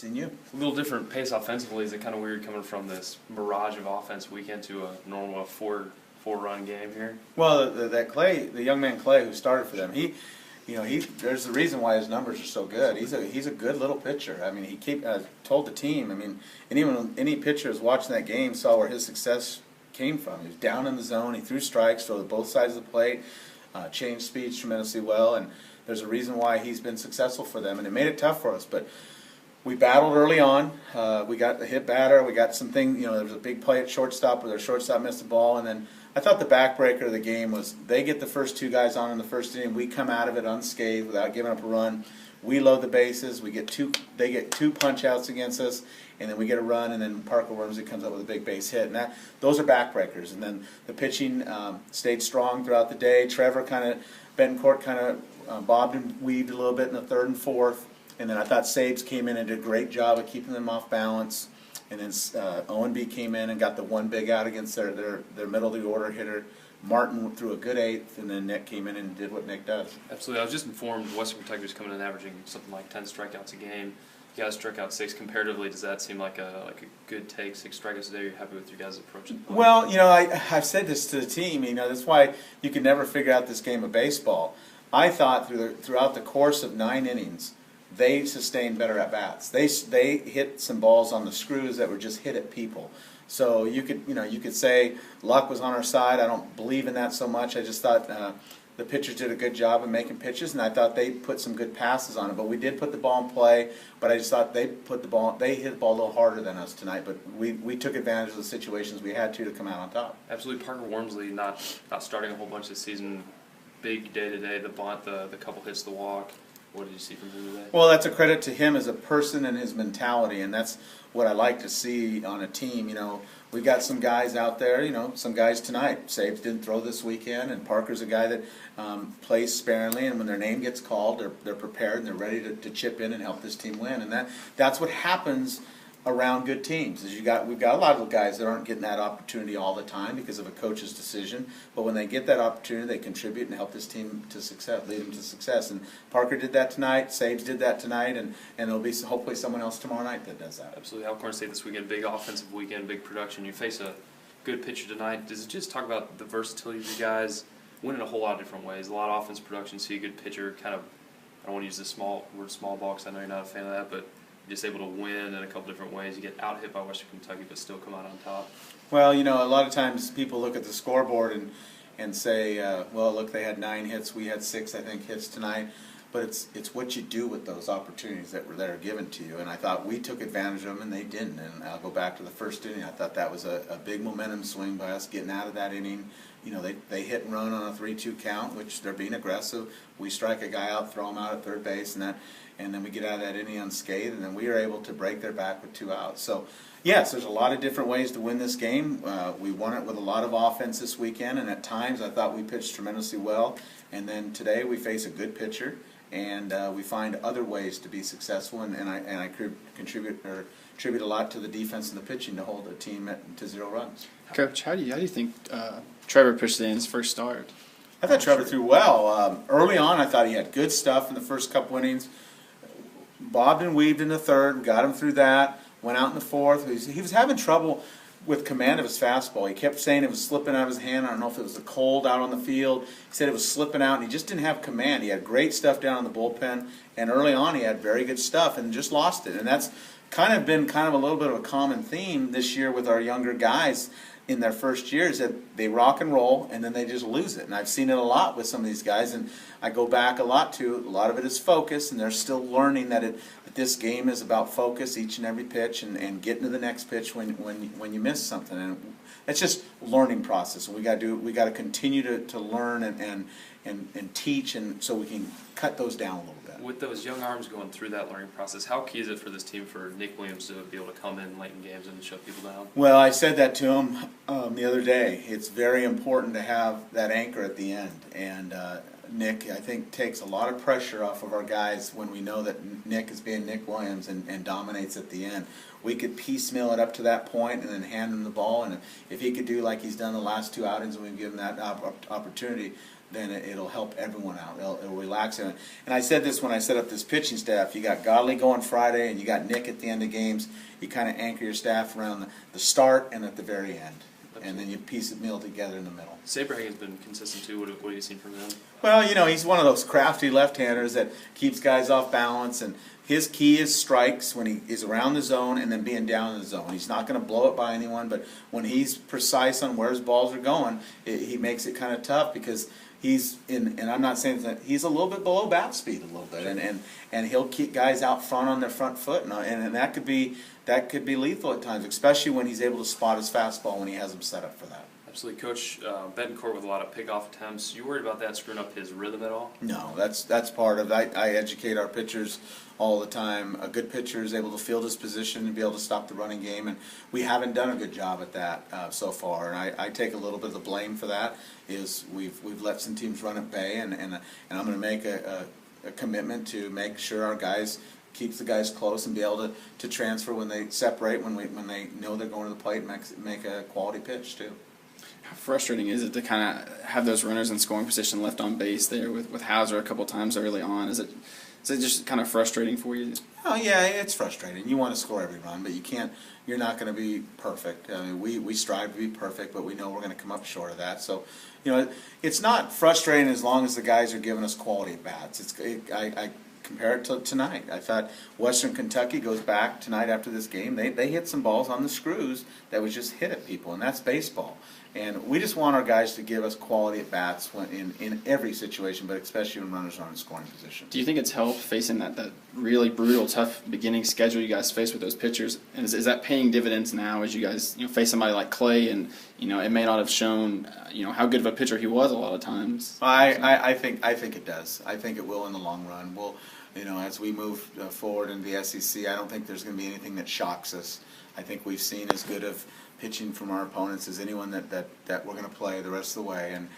It's in you. A little different pace offensively. Is it kind of weird coming from this mirage of offense weekend to a normal four-run game here? Well, the young man Clay who started for them, there's the reason why his numbers are so good. He's a good little pitcher. I mean, he told the team. I mean, and even any pitcher who's watching that game saw where his success came from. He was down in the zone. He threw strikes, threw both sides of the plate, changed speeds tremendously well, and there's a reason why he's been successful for them. And it made it tough for us, but we battled early on. We got the hit batter. We got something. There was a big play at shortstop where their shortstop missed the ball, and then I thought the backbreaker of the game was they get the first two guys on in the first inning. We come out of it unscathed without giving up a run. We load the bases. They get two punch outs against us, and then we get a run, and then Parker Wormsley comes up with a big base hit. And those are backbreakers. And then the pitching stayed strong throughout the day. Betancourt kind of bobbed and weaved a little bit in the third and fourth. And then I thought Sabes came in and did a great job of keeping them off balance. And then O&B came in and got the one big out against their middle-of-the-order hitter. Martin threw a good eighth, and then Nick came in and did what Nick does. Absolutely. I was just informed Western Kentucky was coming in averaging something like 10 strikeouts a game. You guys struck out 6. Comparatively, does that seem like a good take, 6 strikeouts a day? Are you happy with your guys' approach? Well, I've said this to the team. That's why you can never figure out this game of baseball. I thought throughout the course of 9 innings, they sustained better at bats. They hit some balls on the screws that were just hit at people. So you could say luck was on our side. I don't believe in that so much. I just thought the pitchers did a good job of making pitches, and I thought they put some good passes on it. But we did put the ball in play. But I just thought they hit the ball a little harder than us tonight. But we took advantage of the situations we had to come out on top. Absolutely. Parker Wormsley not starting a whole bunch this season. Big day today. The bunt, the couple hits, the walk. What did you see from him today? Well, that's a credit to him as a person and his mentality, and that's what I like to see on a team. We've got some guys out there, some guys tonight. Sabes didn't throw this weekend, and Parker's a guy that plays sparingly, and when their name gets called, they're prepared and they're ready to chip in and help this team win. And that's what happens around good teams. We've got a lot of guys that aren't getting that opportunity all the time because of a coach's decision, but when they get that opportunity, they contribute and help this team to success, lead them to success. And Parker did that tonight, Sabes did that tonight, and there'll be hopefully someone else tomorrow night that does that. Absolutely. Alcorn State this weekend, big offensive weekend, big production. You face a good pitcher tonight. Does it just talk about the versatility of you guys? Win in a whole lot of different ways. A lot of offense production, see a good pitcher, I don't want to use the word small ball because I know you're not a fan of that, but just able to win in a couple different ways. You get out-hit by Western Kentucky but still come out on top. Well, a lot of times people look at the scoreboard and say, well, look, they had 9 hits, we had 6, I think, hits tonight. But it's what you do with those opportunities that are given to you. And I thought we took advantage of them, and they didn't. And I'll go back to the first inning. I thought that was a big momentum swing by us getting out of that inning. They hit and run on a 3-2 count, which they're being aggressive. We strike a guy out, throw him out at third base, and then we get out of that inning unscathed, and then we are able to break their back with 2 outs. So, yes, there's a lot of different ways to win this game. We won it with a lot of offense this weekend, and at times I thought we pitched tremendously well. And then today we face a good pitcher, and we find other ways to be successful. And I contribute a lot to the defense and the pitching to hold a team to 0 runs. Coach, how do you think Trevor pitched in his first start? I thought Trevor threw well. Early on, I thought he had good stuff in the first couple innings. Bobbed and weaved in the third, got him through that, went out in the fourth. He was having trouble with command of his fastball. He kept saying it was slipping out of his hand. I don't know if it was the cold out on the field. He said it was slipping out, and he just didn't have command. He had great stuff down in the bullpen, and early on he had very good stuff and just lost it. And that's been a little bit of a common theme this year with our younger guys in their first years, that they rock and roll and then they just lose it. And I've seen it a lot with some of these guys, and I go back a lot of it is focus, and they're still learning that this game is about focus each and every pitch and getting to the next pitch when you miss something. And it's just learning process, and we got to continue to learn and teach, and so we can cut those down a little bit. With those young arms going through that learning process, how key is it for this team for Nick Williams to be able to come in late in games and shut people down? Well, I said that to him the other day. It's very important to have that anchor at the end, and Nick, I think, takes a lot of pressure off of our guys when we know that Nick is being Nick Williams and dominates at the end. We could piecemeal it up to that point and then hand him the ball, and if he could do like he's done the last 2 outings and we've given that opportunity, then it'll help everyone out. It'll relax him. And I said this when I set up this pitching staff. You got Godley going Friday, and you got Nick at the end of games. You kind of anchor your staff around the start and at the very end. And then you piece it meal together in the middle. Saberhagen has been consistent too. What have you seen from him? Well, he's one of those crafty left-handers that keeps guys off balance, and his key is strikes when he is around the zone and then being down in the zone. He's not going to blow it by anyone, but when he's precise on where his balls are going, he makes it kind of tough because he's in, and I'm not saying that he's a little bit below bat speed a little bit, and he'll keep guys out front on their front foot, and that could be lethal at times, especially when he's able to spot his fastball when he has him set up for that. Absolutely, Coach. Betancourt with a lot of pickoff attempts. You worried about that screwing up his rhythm at all? No, that's part of it. I educate our pitchers all the time. A good pitcher is able to field his position and be able to stop the running game, and we haven't done a good job at that so far. And I take a little bit of the blame for that. Is we've let some teams run at bay, and I'm going to make a commitment to make sure our guys keeps the guys close and be able to transfer when they separate, when they know they're going to the plate, and make a quality pitch too. How frustrating is it to kind of have those runners in scoring position left on base there with Hauser a couple times early on? Is it just kind of frustrating for you? Oh yeah, it's frustrating. You want to score every run, but you can't. You're not going to be perfect. I mean, we strive to be perfect, but we know we're going to come up short of that. So, it's not frustrating as long as the guys are giving us quality at bats. I compare it to tonight. I thought Western Kentucky goes back tonight after this game. They hit some balls on the screws that was just hit at people, and that's baseball. And we just want our guys to give us quality at bats in every situation, but especially when runners aren't in scoring position. Do you think it's helped facing that really brutal, tough beginning schedule you guys face with those pitchers? And is that paying dividends now as you guys face somebody like Clay, and it may not have shown how good of a pitcher he was a lot of times? I think it does. I think it will in the long run. We'll, as we move forward into the SEC, I don't think there's going to be anything that shocks us. I think we've seen as good of pitching from our opponents as anyone that we're going to play the rest of the way, and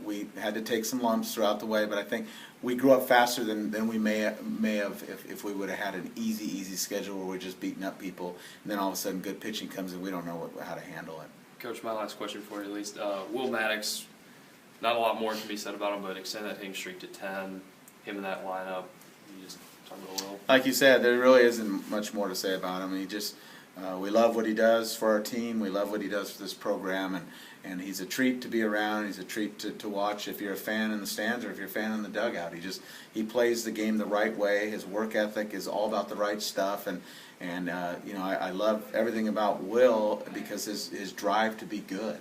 we had to take some lumps throughout the way, but I think we grew up faster than we may have if we would have had an easy schedule where we're just beating up people, and then all of a sudden good pitching comes and we don't know how to handle it. Coach, my last question for you at least. Will Maddox, not a lot more can be said about him, but extend that hitting streak to 10, him in that lineup. You just talk about Will. Like you said, there really isn't much more to say about him. He just we love what he does for our team. We love what he does for this program, and he's a treat to be around. He's a treat to watch if you're a fan in the stands or if you're a fan in the dugout. He plays the game the right way. His work ethic is all about the right stuff, and I love everything about Will because his drive to be good.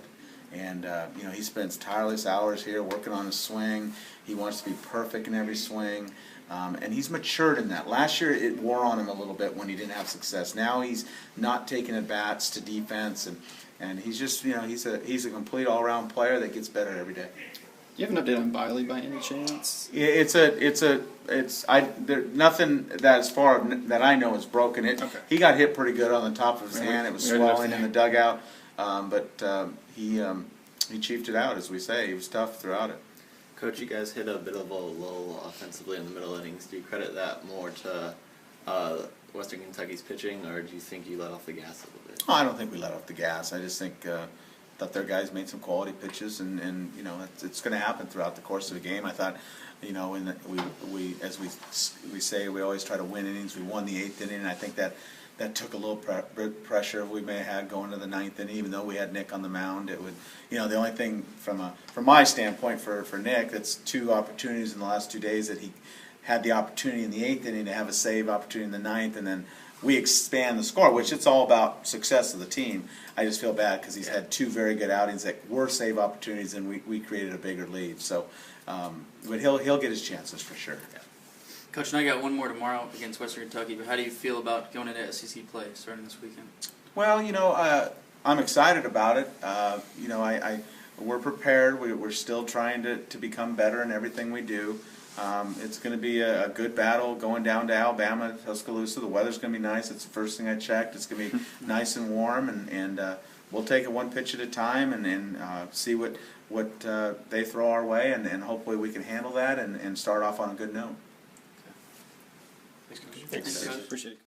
And he spends tireless hours here working on his swing. He wants to be perfect in every swing. And he's matured in that. Last year it wore on him a little bit when he didn't have success. Now he's not taking at bats to defense, and he's just he's a complete all-around player that gets better every day. Do you have an update on Biley by any chance? Nothing that as far that I know is broken. Okay. He got hit pretty good on the top of his hand. It was swelling in the dugout, but he chiefed it out, as we say. He was tough throughout it. Coach, you guys hit a bit of a lull offensively in the middle innings. Do you credit that more to Western Kentucky's pitching, or do you think you let off the gas a little bit? Oh, I don't think we let off the gas. I just think that their guys made some quality pitches, and it's going to happen throughout the course of the game. I thought, we as we say, we always try to win innings. We won the 8th inning, and I think that took a little pressure we may have had going to the 9th inning. Even though we had Nick on the mound, it would, the only thing from my standpoint for Nick, that's 2 opportunities in the last 2 days that he had the opportunity in the 8th inning to have a save opportunity in the 9th, and then we expand the score, which it's all about success of the team. I just feel bad because he's had 2 very good outings that were save opportunities, and we created a bigger lead. So, but he'll get his chances for sure. Yeah. Coach, and I got one more tomorrow against Western Kentucky, but how do you feel about going into SEC play starting this weekend? Well, I'm excited about it. We're prepared. We're still trying to become better in everything we do. It's going to be a good battle going down to Alabama, Tuscaloosa. The weather's going to be nice. It's the first thing I checked. It's going to be nice and warm, and we'll take it one pitch at a time and see what they throw our way, and hopefully we can handle that and start off on a good note. Thanks, Coach. Thanks, Coach. Appreciate it.